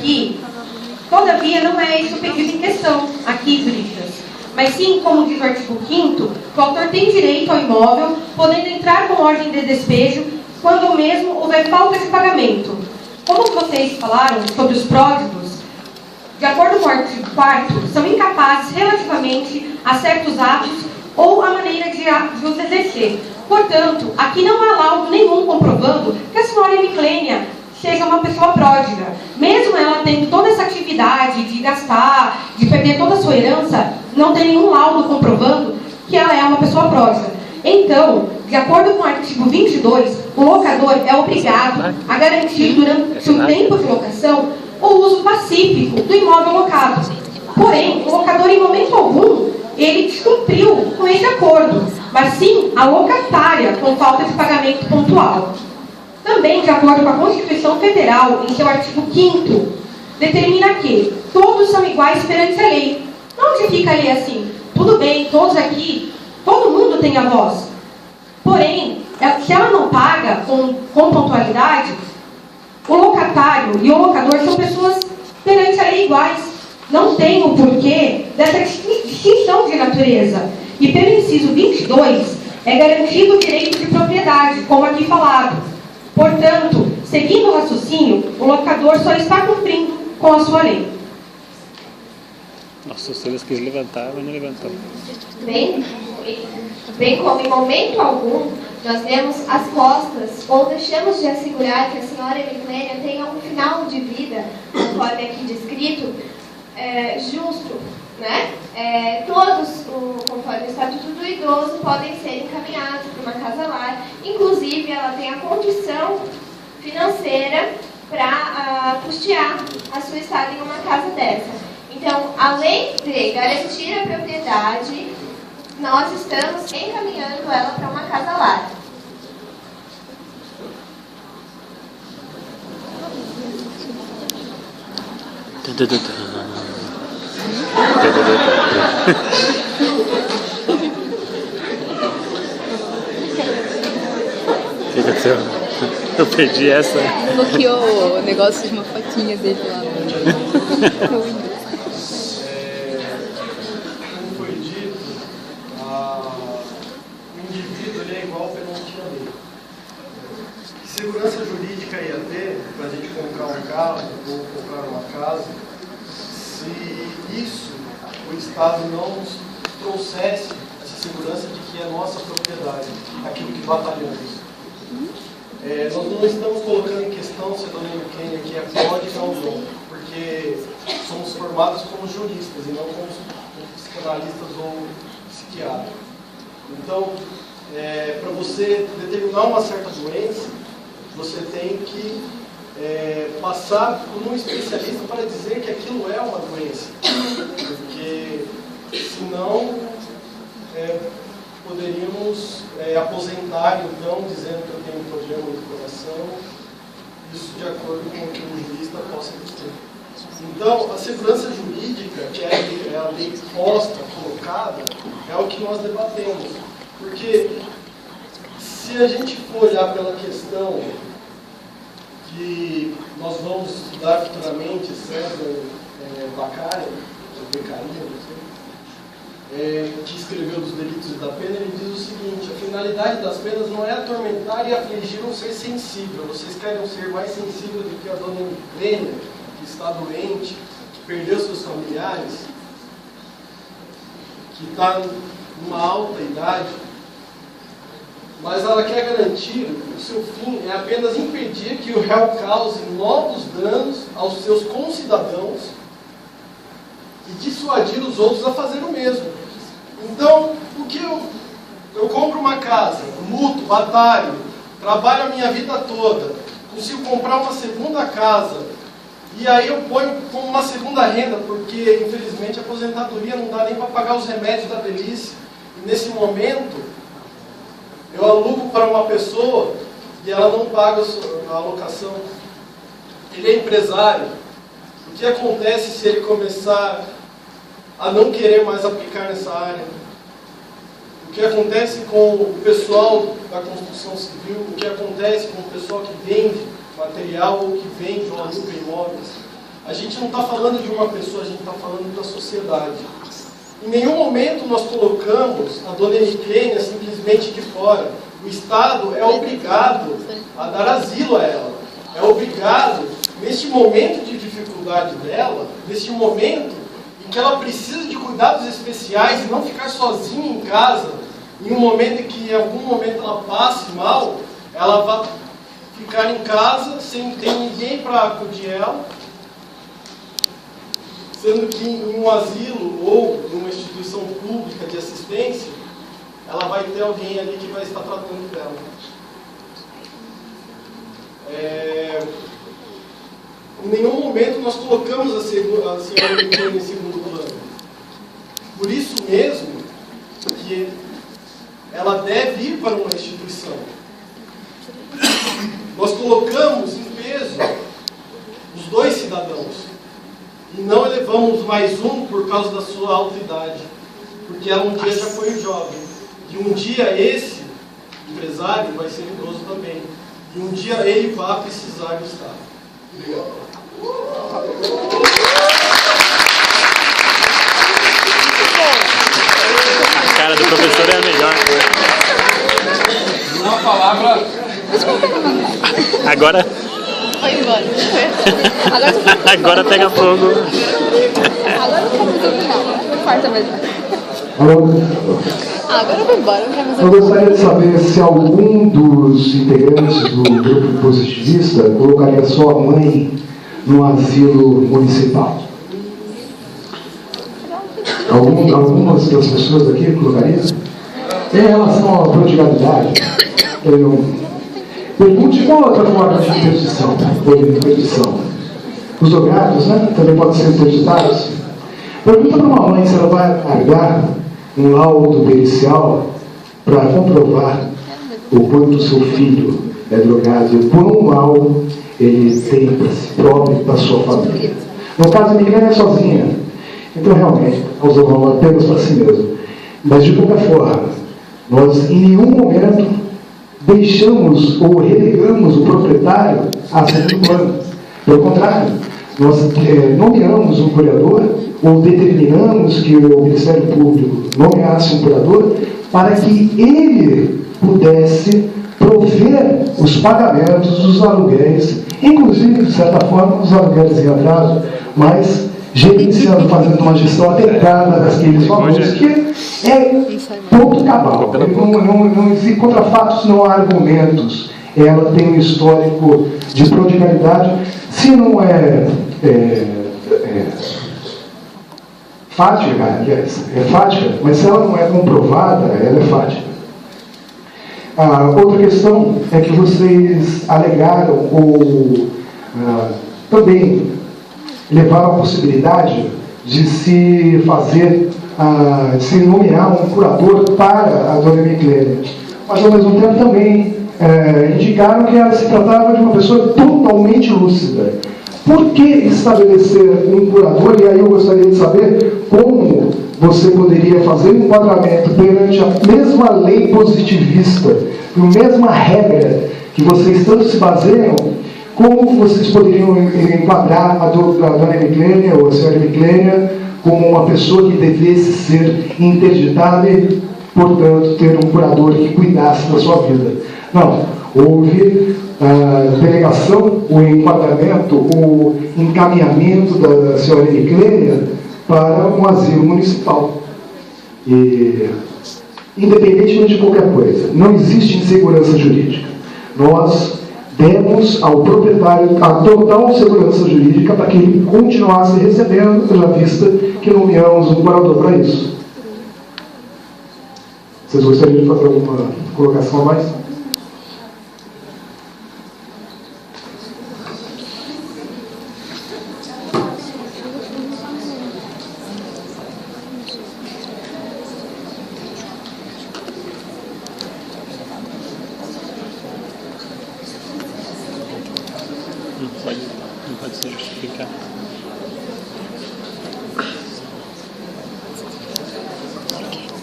aqui, todavia não é esse o pedido em questão aqui, Brígidas. Mas sim, como diz o artigo 5º, o autor tem direito ao imóvel, podendo entrar com ordem de despejo quando o mesmo houver falta de pagamento. Como vocês falaram sobre os pródigos, de acordo com o artigo 4º, são incapazes relativamente a certos atos ou a maneira de os exercer. Portanto, aqui não há laudo nenhum comprovando que a senhora Emiclênia seja uma pessoa pródiga. Mesmo ela tendo toda essa atividade de gastar, de perder toda a sua herança, não tem nenhum laudo comprovando que ela é uma pessoa pródiga. Então, de acordo com o artigo 22, o locador é obrigado a garantir durante o tempo de locação o uso pacífico do imóvel locado. Porém, o locador, em momento algum, ele descumpriu com esse acordo, mas sim a locatária com falta de pagamento pontual. Também, de acordo com a Constituição Federal, em seu artigo 5º, determina que todos são iguais perante a lei. Onde fica a lei assim? Tudo bem, todos aqui, todo mundo tem a voz. Porém, se ela não paga com pontualidade, o locatário e o locador são pessoas perante a lei iguais. Não tem o porquê dessa distinção de natureza. E pelo inciso 22, é garantido o direito de propriedade, como aqui falado. Portanto, seguindo o raciocínio, o locador só está cumprindo com a sua lei. Nossa, o Silas quis levantar, mas não levantou. Bem como em momento algum nós demos as costas ou deixamos de assegurar que a senhora Emiclênia tenha um final de vida, conforme aqui descrito, justo, né? Todos, conforme o Estatuto do Idoso, podem ser encaminhados para uma casa-lar. Inclusive, ela tem a condição financeira para custear a sua estada em uma casa dessa. Então, além de garantir a propriedade, nós estamos encaminhando ela para uma casa-lar. Eu perdi essa. Bloqueou o negócio de uma fotinha dele lá no Windows. Como foi dito, o indivíduo ele é igual perante a lei. Que segurança jurídica ia ter para a gente comprar um carro ou comprar uma casa se isso, o Estado não nos trouxesse essa segurança de que é nossa propriedade, aquilo que batalhamos. Nós não estamos colocando em questão se a dona Emiclênia aqui é pródiga ou não, porque somos formados como juristas e não como psicanalistas ou psiquiatras. Então, para você determinar uma certa doença, você tem que passar por um especialista para dizer que aquilo é uma doença, porque senão poderíamos aposentar, então, dizendo que eu tenho um problema no coração, isso de acordo com o que o jurista possa dizer. Então, a segurança jurídica, que é a lei posta, colocada, é o que nós debatemos. Porque se a gente for olhar pela questão que nós vamos estudar futuramente, César Beccaria, não sei, que escreveu dos delitos e da pena, ele diz o seguinte: a finalidade das penas não é atormentar e afligir um ser sensível. Vocês querem um ser mais sensível do que a dona Emiclênia, que está doente, que perdeu seus familiares, que está numa alta idade, mas ela quer garantir, o seu fim é apenas impedir que o réu cause novos danos aos seus concidadãos e dissuadir os outros a fazer o mesmo. Então, o que eu compro uma casa, luto, batalho, trabalho a minha vida toda, consigo comprar uma segunda casa, e aí eu ponho como uma segunda renda, porque infelizmente a aposentadoria não dá nem para pagar os remédios da velhice, e nesse momento eu alugo para uma pessoa e ela não paga a alocação. Ele é empresário. O que acontece se ele começar a não querer mais aplicar nessa área? O que acontece com o pessoal da construção civil? O que acontece com o pessoal que vende material ou que vende ou aluga imóveis? a gente não está falando de uma pessoa, a gente está falando da sociedade. Em nenhum momento nós colocamos a dona Emiclênia simplesmente de fora. O Estado é obrigado a dar asilo a ela. É obrigado, neste momento de dificuldade dela, neste momento em que ela precisa de cuidados especiais e não ficar sozinha em casa, em um momento em que em algum momento ela passe mal, ela vai ficar em casa sem ter ninguém para acudir ela, sendo que em um asilo ou em uma instituição pública de assistência, ela vai ter alguém ali que vai estar tratando dela. Em nenhum momento nós colocamos a senhora Emiclênia em segundo plano. Por isso mesmo que ela deve ir para uma instituição. Nós colocamos em peso os dois cidadãos e não elevamos mais um por causa da sua alta idade, porque ela um dia já foi jovem e um dia esse empresário vai ser idoso também e um dia ele vai precisar do Estado. Obrigado. A cara do professor é a melhor. Uma palavra. Agora. Foi embora. Agora pega fogo. Agora eu quero fazer o final. Não importa mais nada. Agora eu vou embora. Eu quero fazer Eu gostaria de saber se algum dos integrantes do grupo positivista colocaria sua mãe no asilo municipal. Algumas das pessoas aqui colocariam? Em relação à prodigalidade, pergunte qual outra forma de interdição. Os drogados, né? Também podem ser interditados. Pergunta para uma mãe se ela vai largar um laudo pericial para comprovar o quanto o seu filho é drogado e o quão mal ele tem para si próprio e para a sua família. No caso, a Emiclênia é sozinha. Então, realmente, nós vamos apenas para si mesmo. Mas, de qualquer forma, nós em nenhum momento deixamos ou relegamos o proprietário a segundo plano. Pelo contrário, nós nomeamos um curador ou determinamos que o Ministério Público nomeasse um curador para que ele pudesse prover os pagamentos dos aluguéis, inclusive, de certa forma, os aluguéis em atraso, mas gerenciando, fazendo uma gestão adequada daqueles valores, que é ponto cabal. Não existe contra fatos, não há argumentos. Ela tem um histórico de prodigalidade. Se não fática, aliás, é fática, mas se ela não é comprovada, ela é fática. Outra questão é que vocês alegaram ou também levaram a possibilidade de se fazer, de se nomear um curador para a dona Emiclênia. Mas, ao mesmo tempo, também indicaram que ela se tratava de uma pessoa totalmente lúcida. Por que estabelecer um curador? E aí eu gostaria de saber como você poderia fazer um enquadramento perante a mesma lei positivista, a mesma regra que vocês tanto se baseiam, como vocês poderiam enquadrar a dona Emiclênia ou a senhora Emiclênia como uma pessoa que devesse ser interditada e, portanto, ter um curador que cuidasse da sua vida? Não, houve delegação, o enquadramento, o encaminhamento da senhora Emiclênia para um asilo municipal. E, independentemente de qualquer coisa, não existe insegurança jurídica. Nós demos ao proprietário a total segurança jurídica para que ele continuasse recebendo, já vista que nomeamos um curador para isso. Vocês gostariam de fazer alguma colocação a mais? Não pode se justificar.